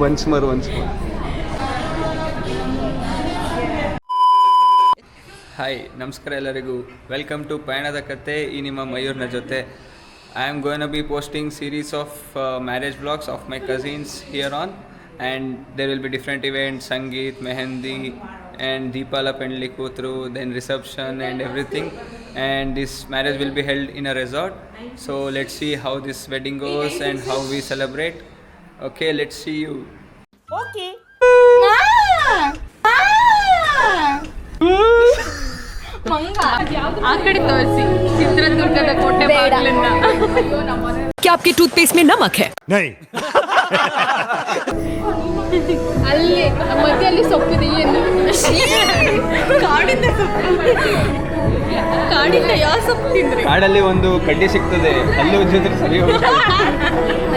once more. Hi, ನಮಸ್ಕಾರ ಎಲ್ಲರಿಗೂ. Welcome to ಪಯಣದ ಕತೆ. ಈ ನಿಮ್ಮ ಮಯೂರ್ನ ಜೊತೆ. I am going to be posting series of marriage vlogs of my cousins here on, and there will be different events, Sangeet, Mehendi, and Deepala Pendli Kutru, then reception and everything. And this marriage will be held in a resort. So let's see how this wedding goes and how we celebrate. Okay, let's see you. Okay. ಮಂಗ ಆ ಕಡೆ ತೋರಿಸಿ ಚಿತ್ರದುರ್ಗದ ಕೋಟೆ ಬಾಗಿಲಿಂದ. क्या आपके toothpaste में नमक है? नहीं. ಅಲ್ಲಿ ಮಧ್ಯದಲ್ಲಿ ಸೊಪ್ಪಿದೆ ಏನು? ಕಾಡಿಂದ ಯಾವ ಸೊಪ್ಪು ತಿಂದ್ರಿ? ಕಾಡಲ್ಲಿ ಒಂದು ಕಡ್ಡಿ ಸಿಗ್ತದೆ, ಅಲ್ಲಿ ಉಜ್ಜಿದ್ರೆ ಸರಿ ಹೋಗುತ್ತೆ.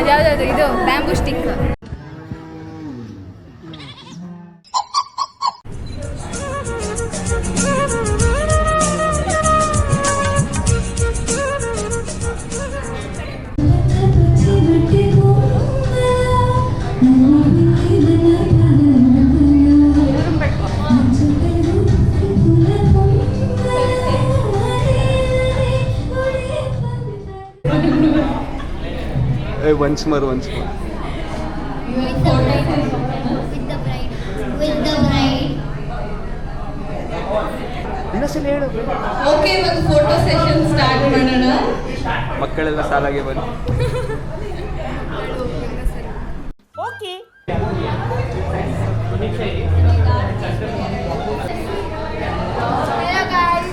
ಅದ್ಯಾವ್ದು ಇದು bamboo stick. Once more. With the bride. ಇನ್ನೊಂದ್ಸಲ ಹೇಳು. ಓಕೆ, ಒಂದು ಫೋಟೋ ಸೆಷನ್ ಸ್ಟಾರ್ಟ್ ಮಾಡೋಣ. ಮಕ್ಕಳೆಲ್ಲ ಸಾಲಾಗಿ ಬನ್ನಿ. ಓಕೆ. Hello guys.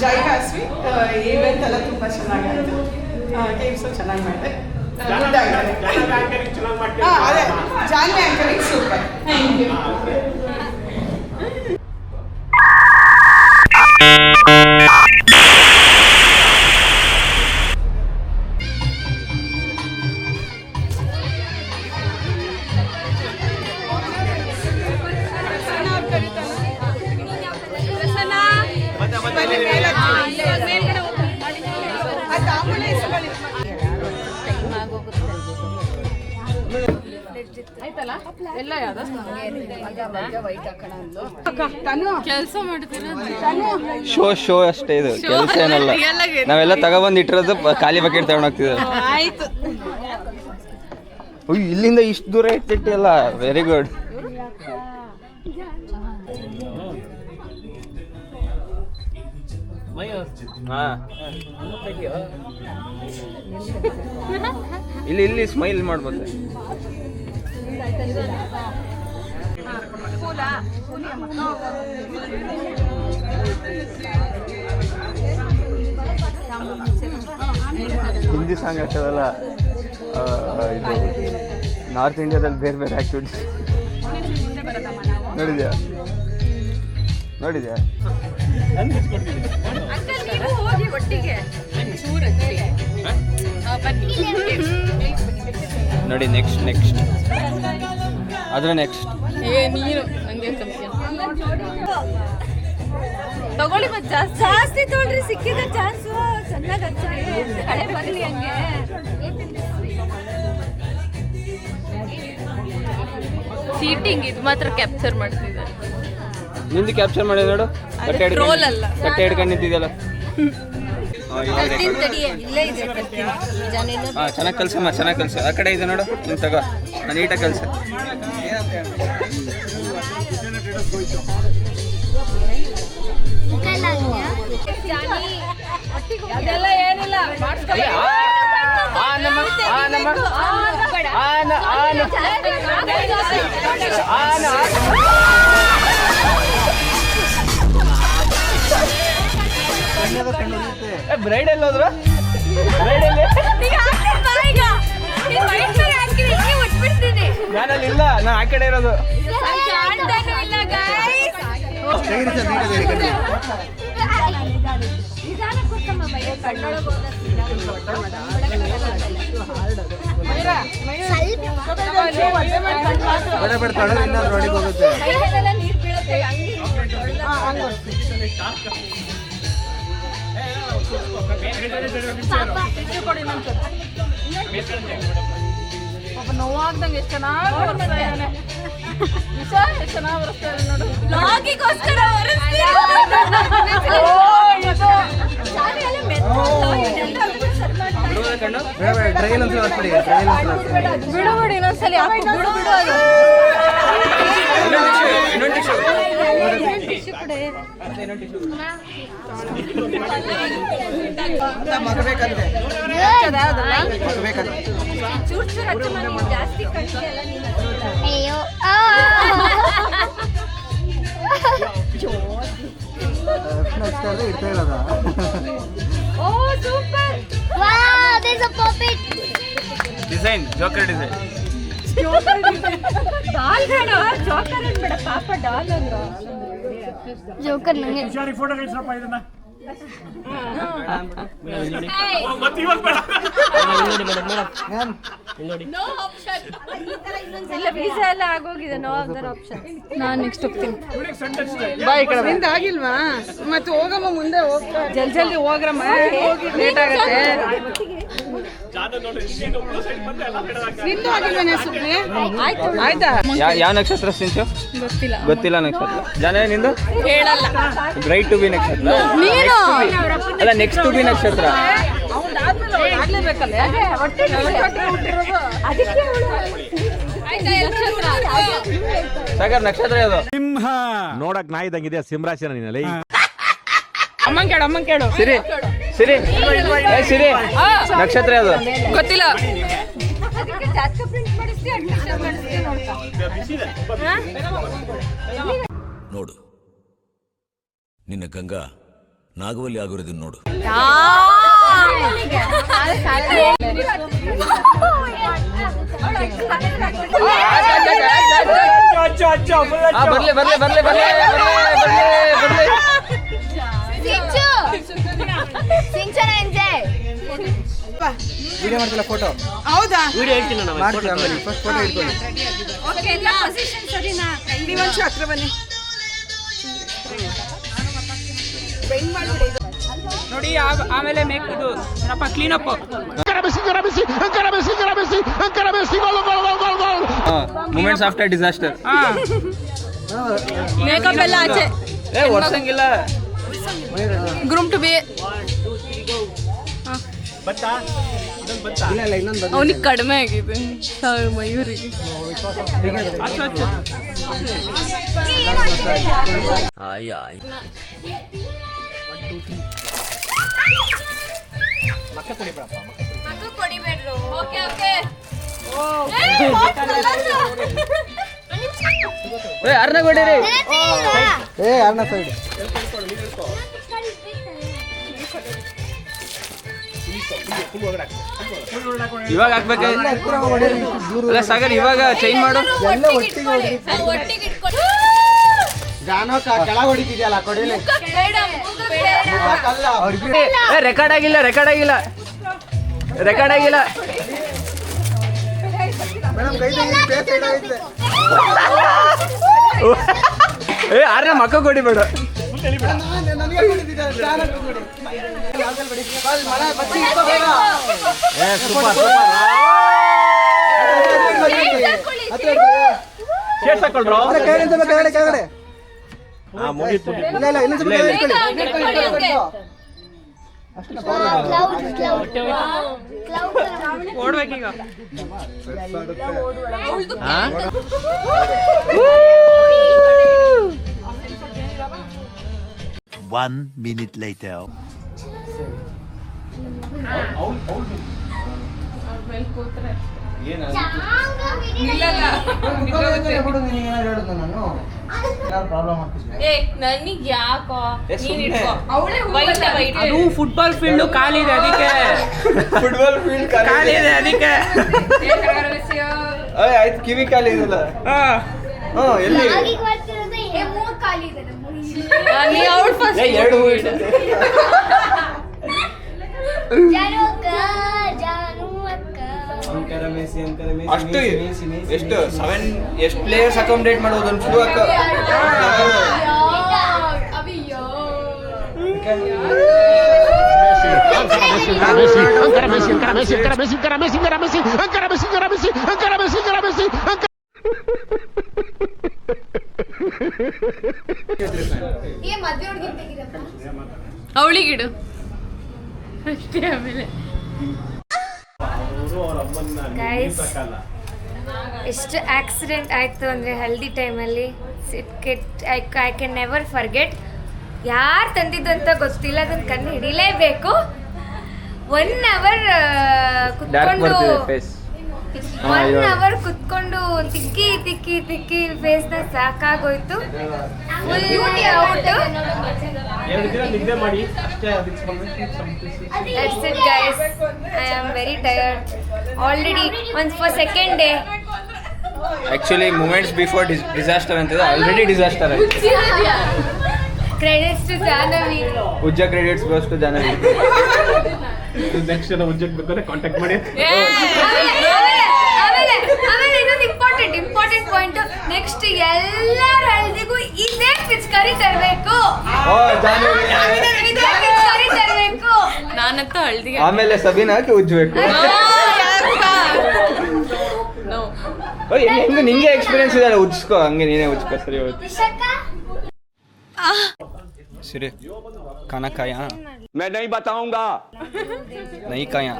ಜೈಹಾಸ್ವಿ ಈವೆಂಟ್ ಎಲ್ಲ ತುಂಬ ಚೆನ್ನಾಗಾಯಿತು. ಗೇಮ್ಸು ಚೆನ್ನಾಗಿ ಮಾಡಿದೆ. ಅದೇ Janhvi anchoring super. Thank you. ಎಲ್ಲ ಯಾವ್ದು ಕೆಲಸ ಮಾಡ್ತೀರಾ? ಶೋ ಅಷ್ಟೇ, ಇದು ಕೆಲಸ ಏನಲ್ಲ. ನಾವೆಲ್ಲ ತಗೊಬಂದು ಇಟ್ಟಿರೋದು ಖಾಲಿ ಬಕೆಟ್ ತಗೊಂಡೋಗ್ತಿದ್ದೆ. ಆಯ್ತು. ಇಲ್ಲಿಂದ ಇಷ್ಟು ದೂರ ಇಟ್ಟಿಲ್ಲ. Very good. ಇಲ್ಲಿ ಸ್ಮೈಲ್ ಮಾಡ್ಬೋದು. ಹಿಂದಿ ಸಾಂಗ್ ಆಗ್ತದಲ್ಲ, ಇದು ನಾರ್ತ್ ಇಂಡಿಯಾದಲ್ಲಿ ಬೇರೆ ಬೇರೆ ಆಕ್ಟಿವಿಟೀಸ್ ನೋಡಿದ್ಯಾ? ನೋಡಿ ನೆಕ್ಸ್ಟ್ ಅದ್ರ ನೆಕ್ಸ್ಟ್ ನೀನು ನಂಗೆ ತಗೊಳ್ಳಿ. ಮತ್ತೆ ಜಾಸ್ತಿ ತೊಗೊಳ್ರಿ, ಸಿಕ್ಕಿದ ಚಾನ್ಸು ಚೆನ್ನಾಗಿ ಕಡೆ ಬರಲಿ. ಹಂಗೆ ಸೀಟಿಂಗ್ ಇದು ಮಾತ್ರ ಕ್ಯಾಪ್ಚರ್ ಮಾಡ್ತಿದ್ದಾರೆ. ನಿಂದು ಕ್ಯಾಪ್ಚರ್ ಮಾಡಿ ನೋಡು. ಕಟ್ಟೆ ಹಿಡ್ಕೊಂಡು ನಿಂತಿದೆಯಲ್ಲ. ಚೆನ್ನಾಗಿ ಕಲ್ಸಮ್ಮ, ಚೆನ್ನಾಗಿ ಕಲ್ಸ. ಆ ಕಡೆ ಇದೆ ನೋಡು, ನೀನು ತಗೋ. ನಾನು ನೀಟಾಗಿ ಕಲ್ಸ. ಅದೆಲ್ಲ ಏನಿಲ್ಲ. ಆನ ಬ್ರೈಡ್ ಎಲ್ಲಿ ಹೋದ್ರು? ಬ್ರೈಡ್ ಎಲ್ಲಿ? ನಾನಲ್ಲಿ ಇಲ್ಲ, ನಾನು ಆ ಕಡೆ ಇರೋದು. ನೋವಾಗ್ದಂಗೆ ಎಷ್ಟು ಚೆನ್ನಾಗಿ ನೋಡು. ಬಿಡು ಇನ್ನೊಂದ್ಸಲಿ ಬಿಡು ಅದು ಜಾಸ್ತಿ ಅಯ್ಯೋ oh super wow there's a puppet design, joker design. Doll ಬೇಡ, ಜೋಕರ್ ಬೇಡ, ಪಾಪ ಡಾಲ್ ಅಂದ್ರು. ಜೋಕರ್ ನಂಗೆ ಇಲ್ಲ ವೀಸಾ ಎಲ್ಲ ಆಗೋಗಿದೆ, ನೋ ಅದರ್ ಆಪ್ಷನ್. ನಾನು ನೆಕ್ಸ್ಟ್ ಹೋಗ್ತೀನಿ. ಆಗಿಲ್ವಾ ಮತ್ತೆ ಹೋಗಮ್ಮ, ಮುಂದೆ ಹೋಗ್ತಾ ಜಲ್ದಿ ಹೋಗ್ರಮ್ಮ, ಲೇಟ್ ಆಗತ್ತೆ. ನಿಂದು ಆಗಿಲ್ವೇನೆ ಸುಮ್ಮನೆ? ಆಯ್ತಾ? ಯಾವ ನಕ್ಷತ್ರ ಸಿಂಚು? ಗೊತ್ತಿಲ್ಲ ನಕ್ಷತ್ರ. ಜನ ನಿಂದು ಹೇಳಲ್ಲ. ಬ್ರೈಟ್ ಟು ಬಿ ನಕ್ಷತ್ರ. ನೀನು ಅಲ್ಲ, ನೆಕ್ಸ್ಟ್ ಟು ಬಿ ನಕ್ಷತ್ರ. ಆಗ್ಲೇಬೇಕಲ್ಲ. ಸಾಗರ್ ನಕ್ಷತ್ರ ಯಾವುದು? ನೋಡಕ್ ನಾಯಿ ಇದ್ದಂಗಿದೆ ಸಿಂಹರಾಶಿನ ನೀನಲ್ಲಿ. ಅಮ್ಮನ್ ಕೇಳು ಸಿರಿ ಸಿರಿ ಏ ಸಿರಿ, ನಕ್ಷತ್ರ ಯಾವುದು? ಗೊತ್ತಿಲ್ಲ. ಅದಕ್ಕೆ ಜಾತಕ ಪ್ರಿಂಟ್ ಮಾಡಿಸ್ತಿ, ಅಡ್ಮಿಷನ್ ಮಾಡಿಸ್ತಿ ನೋಡು, ನಿನ್ನ ಗಂಗಾ ನಾಗವಲ್ಲಿ ಆಗಿರೋದನ್ನ ನೋಡು. ಬರ್ಲಿ ಬರ್ಲಿ ಬರ್ಲಿ ಬರ್ಲಿ ಬರ್ಲಿ. ಸಿಂಚನ ಎಂಜಾಯ್ ವಿಡಿಯೋ ಮಾಡ್ತಿಲ್ಲ, ಫೋಟೋ ಹೌದಾ? ಮಾಡ್ತೀವಿ ಆಮೇಲೆ. ಫಸ್ಟ್ ಫೋಟೋ ಇಟ್ಕೊಳ್ಳಿ. ಓಕೆ, ಎಲ್ಲ ಪೊಸಿಷನ್ ಸರಿನಾ? ನೀವೊಂಚು ಹತ್ರ ಬನ್ನಿ ನೋಡಿ. ಆಮೇಲೆ ಮೇಕ್ ಇದು ಏನಪ್ಪ, clean up. Moments after disaster. Makeup ಎಲ್ಲ ಆಚೆ. ಏ ಒರ್ಸಂಗಿಲ್ಲ. Groom to B. ಇಲ್ಲ ಇಲ್ಲ, ಇನ್ನೊಂದು ಅವನಿಗೆ ಕಡಿಮೆ ಆಗಿದೆ ಮಯೂರಿಗೆ. ಮಗು ಕೊಡಿಬೇಡ್ರು. Okay okay. ಏ ಯಾರನ್ನ ಕೊಡಿರಿ? ಏ ಯಾರನ್ನ ಸೈಡ್ ಇವಾಗ ಹಾಕ್ಬೇಕು. ಅಲ್ಲ ಸಾಗರ್, ಇವಾಗ ಚೇಂಜ್ ಮಾಡು. ಎಲ್ಲ ಒಟ್ಟಿಗೆ ಹೊಡಿ. ಒಟ್ಟಿಗೆ ಇಟ್ಕೊಂಡು ಜಾನೋ ಕೆಳಗೆ ಹೊಡಿತಿದ್ಯಲ್ಲ, ಕೊಡಿಲಿ. ಅಲ್ಲ ಅವ್ರಿಗೆ ರೆಕಾರ್ಡ್ ಆಗಿಲ್ಲ, ರೆಕಾರ್ಡ್ ಆಗಿಲ್ಲ, ರೆಕಾರ್ಡ್ ಆಗಿಲ್ಲ. ಮೇಡಮ್ ಕೈ ತೆಗೀರಿ, ಫೇಸ್ ಸೈಡ್ ಆಗೈತೆ. ಏ ಯಾರನ್ನ ಮಕ್ಕ ಕೊಡಿಬೇಡ. ನನಗೆ ಕೊಡಿತಿದ್ದೆ, ಜಾನೋ ಕೊಡಿ. ಯಾವ್ದ್ರಲ್ಲಿ ಕೊಡಿ? ಅಲ್ಲಿ ಮಳೆ ಬಚ್ಚಿ ಇಟ್ಕೋಬೇಡ. ಹತ್ರ ಶೇರ್ ತಗೊಳ್ರು. ಕೆಳಗಡೆ ಕೆಳಗಡೆ. ಮುಗೀತು. ಇಲ್ಲ ಇಲ್ಲ, ಇನ್ನೊಂದು ಸ್ವಲ್ಪ ಇಟ್ಕೊಳ್ಳಿ. ಓಡ್ಬೇಕೀಗ. One minute later. ಪ್ರಾಬ್ಲಮ್ ಆಗ್ತಿದೆ. ನನಗೆ ಯಾಕೋ ಅದು ಫುಟ್ಬಾಲ್ ಫೀಲ್ಡ್ ಖಾಲಿದೆ ಅದಕ್ಕೆ. ಫುಟ್ಬಾಲ್ ಫೀಲ್ಡ್ ಖಾಲಿದೆ ಅದಕ್ಕೆ. ಆಯ್ತು, ಕಿವಿ ಖಾಲಿ ಇದೆಲ್ಲ. ಎಲ್ಲಿ ನೀ ಔಟ್ ಫಸ್ಟ್. ಎರಡು ಅಷ್ಟು ಎಷ್ಟು 7 ಎಷ್ಟು ಪ್ಲೇಯರ್ಸ್ ಅಕಾಮಿಡೇಟ್ ಮಾಡೋದು ಒಂದು ಶೂ ಹಾಕ. ಅವಳಿಗಿಡು ಅಷ್ಟೇ. ಆಮೇಲೆ ಗೈಸ್, ಎಷ್ಟು ಆಕ್ಸಿಡೆಂಟ್ ಆಯಿತು ಅಂದರೆ ಹಲ್ದಿ ಟೈಮಲ್ಲಿ ಐ ಕ್ಯಾನ್ ನೆವರ್ ಫರ್ಗೆಟ್. ಯಾರು ತಂದಿದ್ದು ಅಂತ ಗೊತ್ತಿಲ್ಲ, ಅದನ್ನು ಕಂಡು ಹಿಡಿಲೇಬೇಕು. 1 hour ಕುತ್ಕೊಂಡು 1 hour ಕುತ್ಕೊಂಡು ತಿಕ್ಕಿ ತಿಕ್ಕಿ ತಿಕ್ಕಿ ಫೇಸ್ನ ಸಾಕಾಗೋಯ್ತು. Full out. That's it guys. I am very tired. Already once for second day. Actually moments before disaster ಅಂತಿದೆ, ಆಲ್ರೆಡಿ ಡಿಸಾಸ್ಟರ್ ಆಯ್ತು. Credits to Jahnavi. ಉಜ್ಜ credits goes to Jahnavi. Next ಜನ ಉಜ್ಜಕ್ ಬೇಕಾದ್ರೆ ಕಾಂಟ್ಯಾಕ್ಟ್ ಮಾಡಿ. ಆಮೇಲೆ ಇನ್ನೊಂದು ಇಂಪಾರ್ಟೆಂಟ್ ಪಾಯಿಂಟ್. ನೆಕ್ಸ್ಟ್ ಎಲ್ಲರ ಹಲ್ದಿಗೂ ಇದೇ ಪಿಚ್ಕಾರಿ ತರಬೇಕು. ಇದೇ ಪಿಚ್ಕಾರಿ ತರಬೇಕು. ನಾನಂತೂ ಹಳ್ದಿಗೆ ಆಮೇಲೆ ಸಬೀನ ಹಾಕಿ ಉಜ್ಜಬೇಕು. ಹೆಂಗ ನಿಂಗೆ ಎಕ್ಸ್ಪೀರಿಯನ್ಸ್ ಇದೆ, ಉಜ್ಕೋ, ಹಂಗೆ ನೀನೇ ಉಜ್ಕೋ. ಸರಿ ಹೋಯ್ತು. ಸರಿ, खाना खाया? मैं नहीं बताऊंगा. नहीं खाया.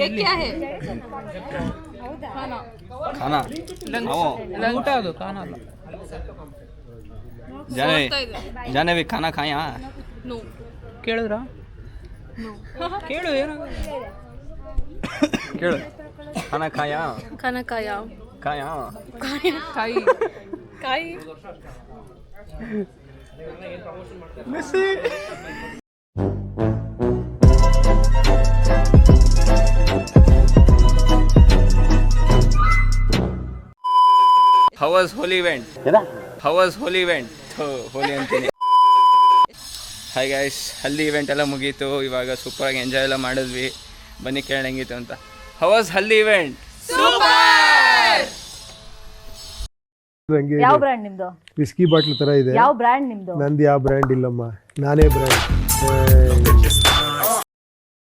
ये क्या है? खाना ಊಟ ಅದು ಖಾನ ಅಲ್ಲ. ಜಾಹ್ನವಿ खाना खाया? ನೋ. ಕೇಳಿದ್ರ? ಕೇಳು, ಏನಾಗ ಕೇಳು. खाना खाया? ಖಾನ ಕಾಯಾ खाया? ಕಾಯಿ ಕಾಯಿ. How was holy event? How was holy event? ಹೋಲಿ ಅಂತೀನಿ. ಹಾಯ್ ಗೈಸ್, ಹಲ್ದಿ ಇವೆಂಟ್ ಎಲ್ಲ ಮುಗೀತು. ಇವಾಗ ಸೂಪರಾಗಿ ಎಂಜಾಯ್ ಎಲ್ಲ ಮಾಡಿದ್ವಿ. ಬನ್ನಿ ಕೇಳೋಣ ಹೆಂಗಿತ್ತು ಅಂತ. How was haldi event? ಯಾವ ಬ್ರ್ಯಾಂಡ್ ನಿಮ್ದು? ವಿಸ್ಕಿ ಬಾಟ್ಲ್ ತರ ಇದೆ. ಯಾವ ಬ್ರ್ಯಾಂಡ್ ನಿಮ್ದು? ನಂದು ಯಾವ ಬ್ರ್ಯಾಂಡ್ ಇಲ್ಲಮ್ಮ, ನಾನೇ ಬ್ರ್ಯಾಂಡ್.